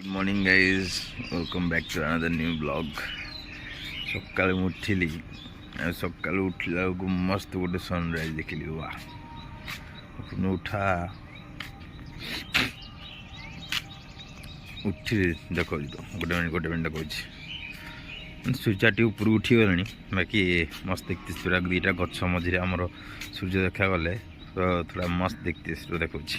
Good morning guys, welcome back to another new vlog. ସକାଳେ ମୁଁ ଉଠିଲି ସକାଳୁ ଉଠିଲା ବେଳକୁ ମସ୍ତ ଗୋଟେ ସନରାଇଜ ଦେଖିଲି। ବା ଉଠା ଉଠିଲି ଦେଖାଉଛି ତ ଗୋଟେ ମିନିଟ୍ କହୁଛି ସୂର୍ଯ୍ୟଟି ଉପରକୁ ଉଠିଗଲାଣି। ବାକି ମସ୍ତ ଦେଖିଥିସ୍ ପୁରା ଦୁଇଟା ଗଛ ମଝିରେ ଆମର ସୂର୍ଯ୍ୟ ଦେଖାଗଲେ ତ ଥୋଡ଼ା ମସ୍ତ ଦେଖିଥିସ୍ ଦେଖାଉଛି।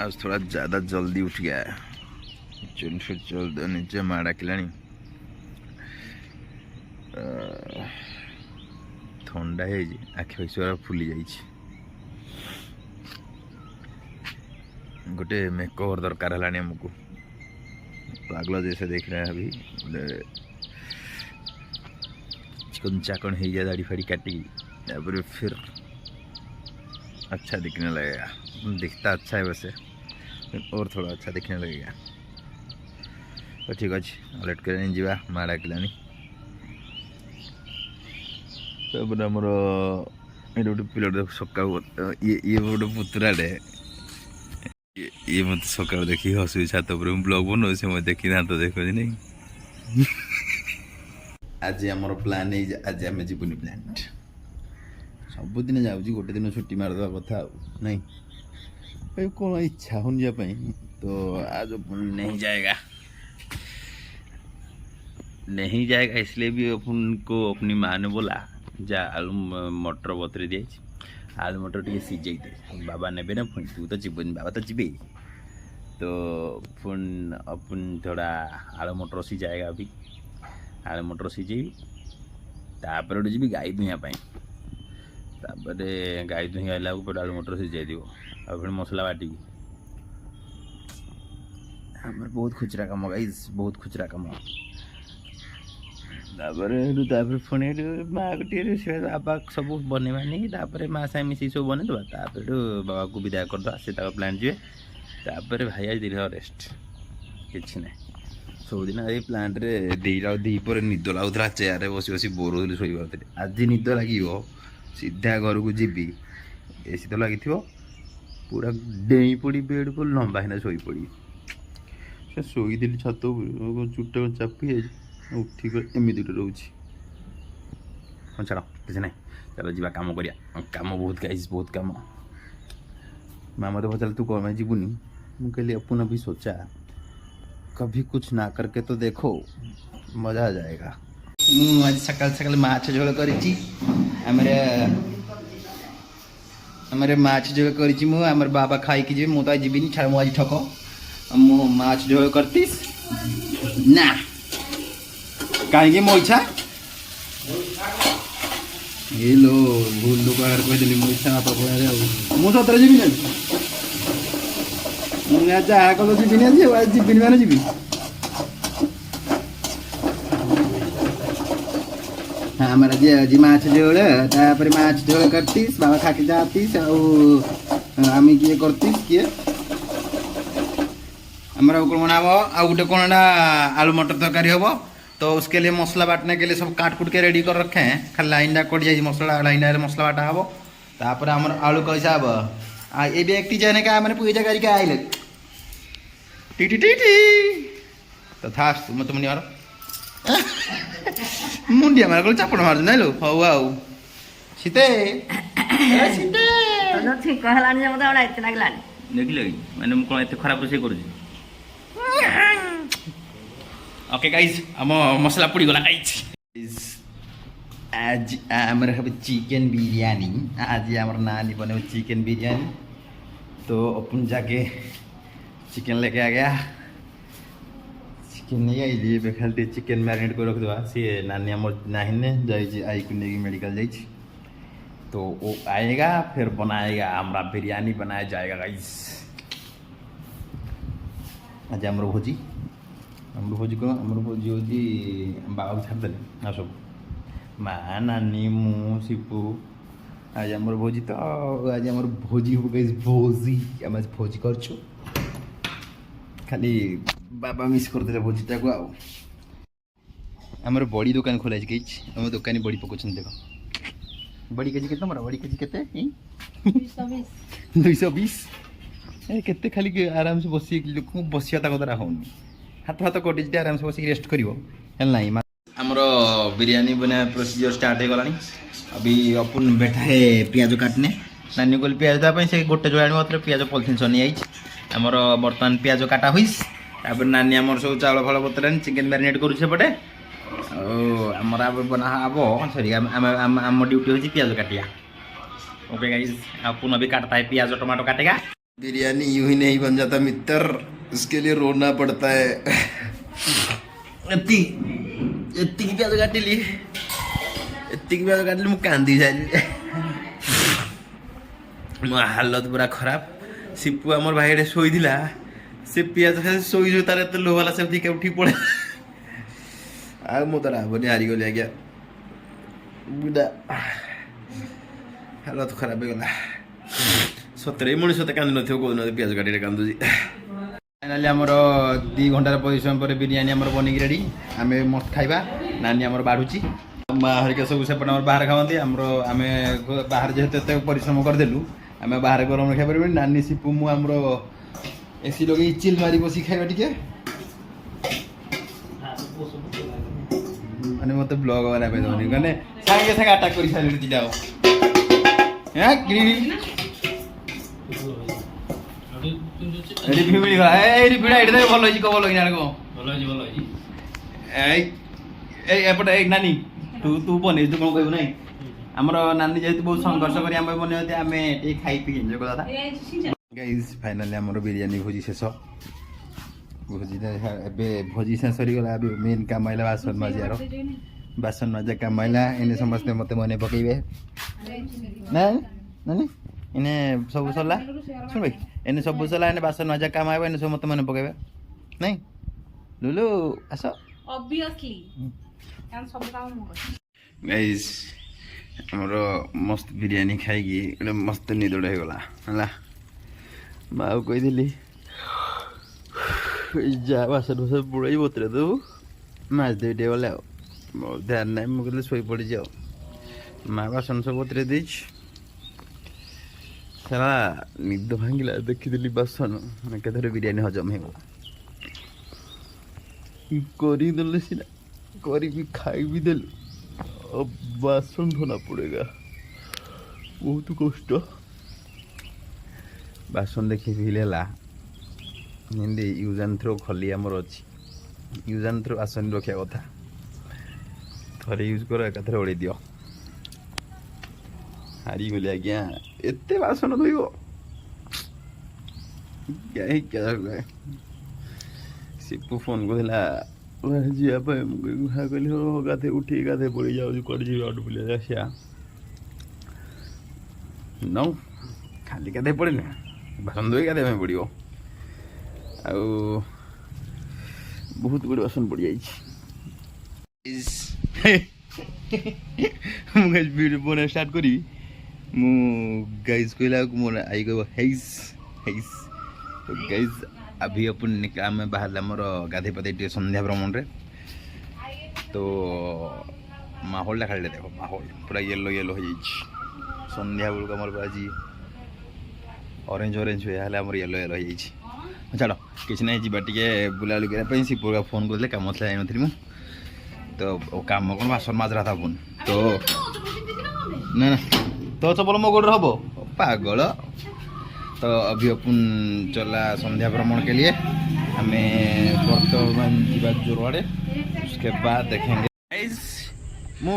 आज थोड़ा ज़्यादा जल्दी उठ गया है। चल नीचे माँ डाकिलानी ठंडा है आखि पाखि फुली जाइए। गोटे मेकओवर दरकार है आमको। पागल जैसे देख रहे हैं अभी चिकन चाकन हो जाए दाढ़ी फाड़ी काटी तापर फिर अच्छा दिखने लगेगा। दिखता अच्छा है वैसे और थोड़ा अच्छा दिखने लगेगा। तो ठीक अच्छे लेट कर जा माँ डाकिलानी। तापर आमर ये गोटे पिला सका ये गोटे पुतुराटे ये मत सका देखी हसुई छात पर ब्लॉग बनाऊ से मत देखी दात देख नहीं। आज आमर प्लान आज आम जीवनी प्लांट सबुदिन जाऊँ गोटे दिन छुट्टी मारदा कथा नहीं कौन इच्छा हो जापाई तो आज नहीं जाएगा इसलिए भी अपन को अपनी माँ ने बोला जा आलू मटर बतरे दिए आलू मटर टे सीझे दे बाबा ने ना पुणी तू तो जीवन बाबा तो जीवे तो पुन अपन थोड़ा आलू मटर सीझाएगा अभी आलू मटर सीझेबी तापर जी गाई दुहियापाई तापर गाई दुही आइला आलू मटर सीझाई दिव और फिर मसला बाटिकी हमारे बहुत खुचरा कम गाइस बहुत खुचरा कम। तापर पुणी माँ गोटे बाबा सब बनवानी तापर माँ साइ मिसी सब बन तापर बाबा को विदा करदे से प्लांट जी तापर भाई आज दिन रेस्ट किसी ना सबुदिन ये प्लांट रे दीपर निद लगुला चेयर बस बस बोर होली शोते आज निद लगे सीधा घर को जीवी एसी तो लगी पूरा डेई पड़ी बेड पर लंबा है शोई पड़ी शोदी छत चुट चापी उठिक एमती गोटे रोच। हाँ छाड़ किसी ना चलो जी कम कर कम बहुत गाइस बहुत कम। माँ मत पचार तू कौन जीवनी मुझे अपन भी सोचा कभी कुछ ना करके तो देखो मजा आ जाएगा। मुझे सकाल सकाल माछ झोल कर माछ झोल कर बाबा खाई जी मुझे जीवन छाड़ मुझे ठक मु माछ झोल करतीस ना कहीं मो इच्छा ये लो भूल लोक कहीदेली मो इच्छा मुझे सतरे जी जहाँ कल जी जीवन मान जी हमारा जी माछ झोल तापर माछ झोल करतीस बाबा खाके जातीस आम किए करतीस किए हमारा कौन हम आ गोटे कौन आलू मटर तरकारी हम तो उसके लिए मसला बाटने के लिए सब काट कूट के रेडी कर रखे हैं। खाली लाइन कट जाए मसला लाइन मसला बाटा हम तापर आम आलू कैसा हम ये व्यक्ति जाने का मैंने पूजा करके आइले टीटी टीटी तो था तुम तुम यार मुंडिया मार को चापड़ मार ना लो हौ आउ सीते सीते तो ठीक कहलानी जे मते ओडा इतना लागलानी देखिले माने मु कोन एते खराब रोसे करू। ओके गाइस हम मसला पड़ी गला गाइस आज आमर हम चिकन बिरयानी आज आमर नानी बने चिकन बिरयानी तो अपन जाके चिकन लेके आ गया। चिकन नहीं आई खाली चिकन मैरिनेट कर रख दवा सी नानी आम नानी ने जाइए आई को लेकिन मेडिकल जाइए तो वो आएगा फिर बनाएगा हमारा बिरयानी बनाया जाएगा गाइस। आज आमर भोजी कौन आमर भोजी हो बाबा को छाड़दे आ सब माँ नानी मु शिपू आज आमर भोजी तो आज आमर भोजी हो गाइस भोजी आम भोजी कर खाली बाबा मिस करते भोजीटा को आमर बड़ी दुकान खोला आम दुकानी बड़ी पकाउछन देख बड़ी केजी केते मोर बड़ी केजी केते 220 केते खाली आराम से बसी लोक बसिया ता कदरा होनी हाथ हाथ कटि आराम से बस रेस्ट करिवो हेल नाही हमर बिरयानी बना प्रोसीजर स्टार्ट हो गलानी अभी अपन बैठा है प्याज काटने नानी को प्याज देवाई से गोटे जो आने मतलब प्याज पॉलिथिन सनी आई आमर बर्तमान प्याज काटा हुईस तापर नानी आमर सब चावल फल बतलानी चिकेन मैरिनेट करुछे पटे आमर अब बना हबो सॉरी आम ड्यूटी होची प्याज काटिया ओके गाइस अपन अभी काटता है प्याज टमाटो काटेगा बिरयानी यूं ही नहीं बन जाता मित्र इसके लिए रोना पड़ता है इतनी प्याज काटिली एतिक प्याज काटिली मु कांदी जाइली मो हालत पूरा खराब सिपु आमर भाई शोई दिला से पियाज खाली शोई जो तार तो लो वाला सब ठीक उठी पड़े आ मो तार बनी हारी गली आज्ञा बुढ़ा हालत खराब हो गला सतरे मनीष तो कांदी नथियो को प्याज काटी कांदुजी फाइनाली आमर 2 घंटार परिश्रम पर बिरयानी आमर बनिक रेडी आम मस्त खाइबा नानी आमर बाढ़ुची माँ हरिका सब सेपटे आम बाहर खाते आम बाहर जेहेतु एत परिश्रम करदेलु आम बाहर गरम खाई पार नानी सिपु मु आम एसी लगे चिल मारी बस खाइबा टिके माने मत ब्लॉग बना पे दौनी माने सागे सागे अटैक कर सारे दिटा हां ग्रीन रिव्यू मिली गला ए रिव्यू एडे भलो होई को भलो कि नाको भलो होई ए एपटे एक नानी तू तू बने तू कौन कहबू नहीं हमर नानी जेहेतु बहुत संघर्ष करी हम बने होते आमे ए खाई पी एन्जॉय करता था गाइस फाइनली हमर बिरयानी भोजी शेष भोजी एबे भोजी शेष सरी गला अबे मेन काम आइला बासन माजा काम आइला एने समस्त मते मने पकेबे ना नानी एने सब सला सुन भाई एने सब सला एने बासन माजा काम आइबे एने सब मते मने पकेबे नहीं लुलु आसो ऑब्वियसली यार सब काम मो कर गाइस हमरो मस्त बिरयानी खाइगी एटा मस्त निदोड हो गला हला माउ कहि दिली जा बासन सब बुड़ाई बोतरे दो माछ दे दे वाला बहुत ध्यान नहीं मुगले सोई पड़ी जाओ माँ बासन सब बोतरे देछ सारा निद भांगिला देखि दिली बासन केथरे बिरयानी हजम हे करी देले सिना करी भी खाई भी देल अब बासन धोना पड़ेगा बहुत कष्ट बासन देखी फिलेला हिंदी यूज एंड थ्रो खली आमर अच्छी यूज एंड थ्रो बासन रखा कथा थरे यूज कर एकाथरे ओढ़ी दियो हारी गली आज्ञा एते बासन धोइब क्या सिपु फोन को जी कहली हो गाधे उठी गाधे पड़ी जाऊँ कट जी अट बुले आसिया नौ खाली गाधे पड़े ना बासन धोई गाधे पड़ो आ बहुत गुड़ बासन पड़ जाइए वीडियो बना स्टार्ट करी मु गाइज कहला मोर आई कह हेइस हेइस तो गाइज अभी अपन आम बाहर मोर गाधे पाधे टे संध्या भ्रमण रे तो माहौल खाली देख माहौल पूरा येलो येलो हो संध्या बेलू आम आज ऑरेंज ऑरेंज हुए आमर येलो येलो हो छाड़ किसी ना जावा टे बुलाबुली करने सिपुर फोन करते कम जाई नी मु तो काम कौन बासन माजरा था फोन तो ना ना तो चपल मो गोड़ हम पागल तो अभी अपन चला संध्या भ्रमण के लिए हमें वर्तमान जीवा जोरवाड़े उसके बाद देखेंगे मु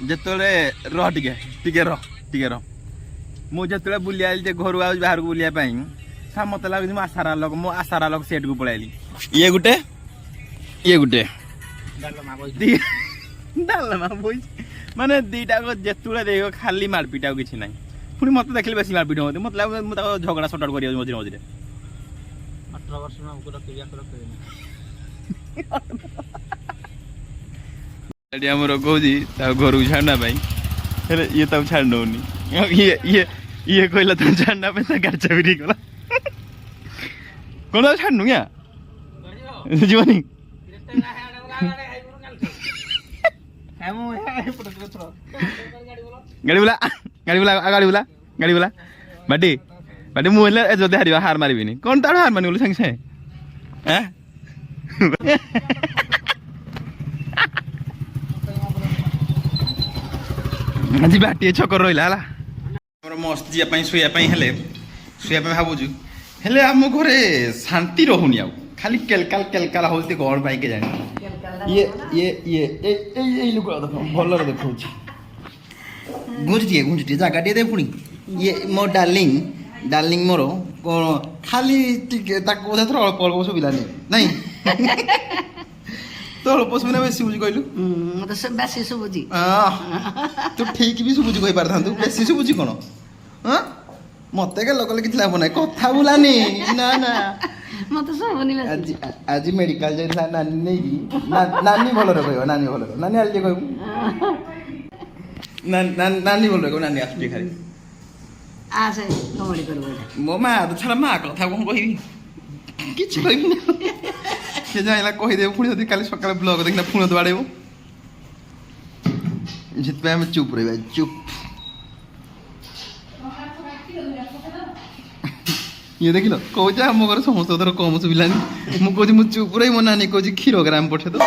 जिते रह टिके रह मु जिते बुली आई घर बाहर को बुलिया सा मत लगे मो आसारा लोग सेट को पलैली ये गुटे डालमा बोई माने दीटा को जेतुले देख खाली मारपीट आ किसी ना पुणी मत देखिए बेस मारपीट होती मतलब झगड़ा सटाट कर मझे मझे 18 वर्ष में हमको घर को छाड़ना ये तब छाड़ नौनी ये कहला तुम छाड़ना गाचा भी नहीं कला कौन छाड़नु क्या जीवनी ଗାଡ଼ି ବୁଲା ଗାଡ଼ି ବୁଲା ବାଟି ମୁଁ ହେଲେ ଯଦି ହାରିବା ହାର ମାରିବିନି କ'ଣ ତାଠୁ ହାର ମାରିବି ବୋଲି ସାଙ୍ଗେ ସାଙ୍ଗେ ଆଜି ବାଟିଏ ଛକର ରହିଲା ହେଲା ଆମର ମସ୍ତ ଯିବା ପାଇଁ ଶୋଇବା ପାଇଁ ଭାବୁଛୁ ହେଲେ ଆମ ଘରେ ଶାନ୍ତି ରହୁନି ଆଉ ଖାଲି କେଲକାଲ ହଉଛି କ'ଣ ପାଇଁ କେଜାଣି ଏଇ ଲୋକ ଦେଖ ଭଲରେ ଦେଖଉଛି ଘୁଞ୍ଚୁଛି ଜାଗାଟିଏ ଦେ ପୁଣି ଇଏ ମୋ ଡାର୍ଲିଂ ମୋର କ'ଣ ଖାଲି ଟିକେ ତାକୁ ବୋଧେ ଥର ଅଳ୍ପ ଶୁଭିଲାନି ନାଇଁ ତ ଅଳ୍ପ ଶୁଭିଲା ବେଶୀ ଶୁଭୁଛି କହିଲୁ ମତେ ବେଶୀ ଶୁଭୁଛି ତୁ ଠିକ ବି ଶୁଭୁଛି କହିପାରିଥାନ୍ତୁ ବେଶୀ ଶୁଭୁଛି କ'ଣ ମତେ ଗେଲ କଲେ କିଛି ଲାଭ ନାହିଁ କଥା ବୁଲାନି ନା ମତେ ଶୁଭୁନି ଆଜି ମେଡିକାଲ ଯାଇଥିଲା ନାନୀ ନେଇକି ନାନୀ ଭଲରେ କହିବ ନାନୀ ଆଜି କହିବୁ ନାନୀ ଭଲରେ କହିବ ନାନୀ ଆସୁଛି ଖାଲି ଆସେ କମେଡି କରିବ ମୋ ମା ତ ଛାଡ ମା କଥା କ'ଣ କହିବି କିଛି କହିବିନି ସେ ଯାଇଲା କହିଦେବ ପୁଣି ଯଦି କାଲି ସକାଳେ ବ୍ଲଗ ଦେଖିନା ପୁଣି ତ ବାଡ଼େଇବ ସେଥିପାଇଁ ଆମେ ଚୁପ୍ ରହିବା ଚୁପ୍ ଇଏ ଦେଖିଲ କହୁଛି ଆମ ଘରେ ସମସ୍ତଙ୍କର କମ ଶୁଭିଲାନି ମୁଁ କହୁଛି ମୁଁ ଚୁପ୍ ରହି ମୋ ନାନୀ କହୁଛି କ୍ଷୀର ଗ୍ରାମ ପଠେଇ ଦବ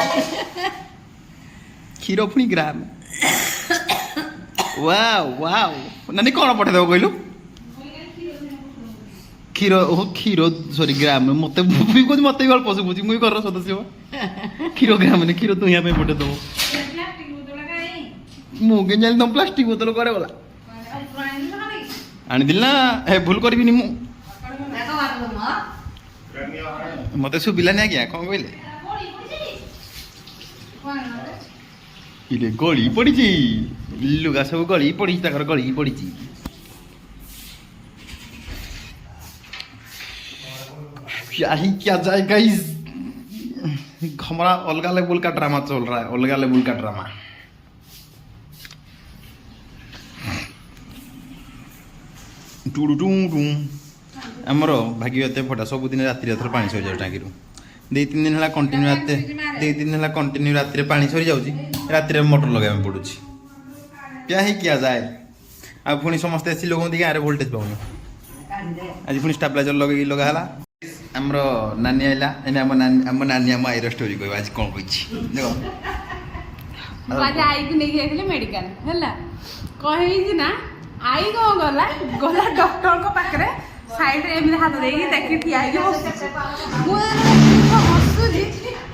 କ୍ଷୀର ପୁଣି ଗ୍ରାମ ୱାଓ ନାନୀ କ'ଣ ପଠେଇଦବ କହିଲୁ କ୍ଷୀର ସରି ଗ୍ରାମ ମତେ କହୁଛି ମତେ ବି ଅଳ୍ପ ଶୁଭୁଛି ମୁଁ ବି ଘରର ସଦସ୍ୟ କ୍ଷୀର ଗ୍ରାମ କ୍ଷୀର ଦୁହିଁଆ ପାଇଁ ପଠେଇଦବ ମୁଁ କେମିତି ଜାଣିଲି ତମ ପ୍ଲାଷ୍ଟିକ ବୋତଲ କୁଆଡ଼େ ଗଲା ଆଣିଥିଲି ନା ଭୁଲ କରିବିନି ମୁଁ ମତେ ଶୁଭିଲାନି ଆଜ୍ଞା କ'ଣ କହିଲେ ଇରେ ଗଳି ପଡ଼ିଛି ଲୁଗା ସବୁ ଗଳି ପଡ଼ିଛି ତାଙ୍କର ଗଳି ପଡ଼ିଛି क्या जाए गाइस हमारा अलगा लेवल का ड्रामा चल रहा है अलगा लेवल का ड्रामा आमर भाग्यवते फटा सबुदिन राति पानी सरी जाऊ टाँगी 2-3 दिन है कंटिन्यू राति पानी सरी जाऊँगी राति मोटर लगे पड़ू क्या ही किया जाए आ पुणी समस्ते एसी लोग गाँव में वोल्टेज पाऊँ आज पुणी स्टेबलाइजर लगा आमर नानी आइला आम नानी आम आईर स्टोरी कह आज कौन कही देख आई को नहीं गई मेडिकल है कही ना आई कौन गला डॉक्टर को पाखे साइड एमती हाथ देगी देखी ठिया हसुची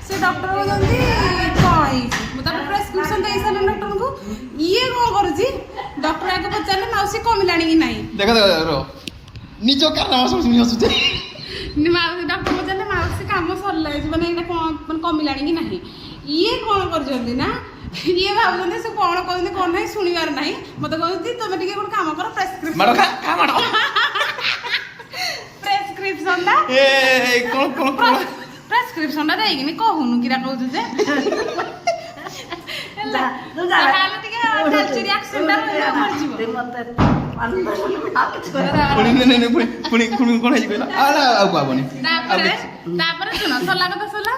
से डॉक्टर कहते कौन मुझे प्रेस्क्रिप्शन दे सारे डॉक्टर को ये कौन करुच्ची डॉक्टर आगे पचारे मौसी कमिला कि ना देख निज कारण हसुचे डॉक्टर पचारे मौसी कम सरला मैंने कमिला कि ना ये कौन कर ना ये भावुँ से कौन कहते कौन ना शुणवार ना मत कहते तुम टे गोटे कम कर प्रेस्क्रिप्शन प्रेस्क्रिप्शन देगी कहूनु कि कहूँ शुण सरला कथा सरला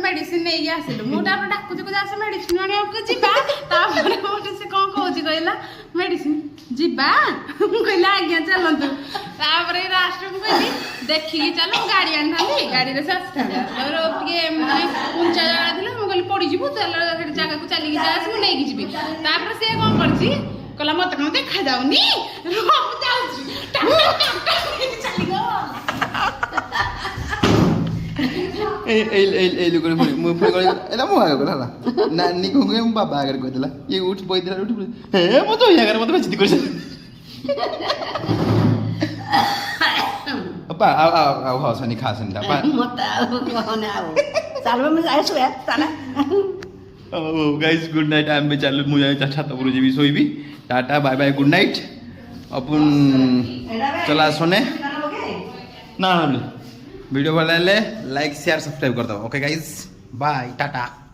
मेडिसिन नहीं आसिलु मुझे डाकुची आस मेडिसिन आने से कौन कौन कहला मेडिसिन जीवा कहला आज्ञा चलतु लास्ट को कहली देखिकी चल गाड़ी आनी गाड़ी से आसता उंचा जगह थी मुझे पड़ीजु जगह को चलिकी जास मुझे जी सी कौन कर कहला मत कौन देखा जाऊनी नानी को बाबा आगे कहला ये उठ बही उठ मत आगे मत बेचती कर हसनी खासनी गाइस गुड नाइट आम चल मुझे छात पर जी शोबी tata bye bye good night अपन चला सोने ना वीडियो भल लाइक शेयर सब्सक्राइब कर दो ओके गाइस बाय टाटा।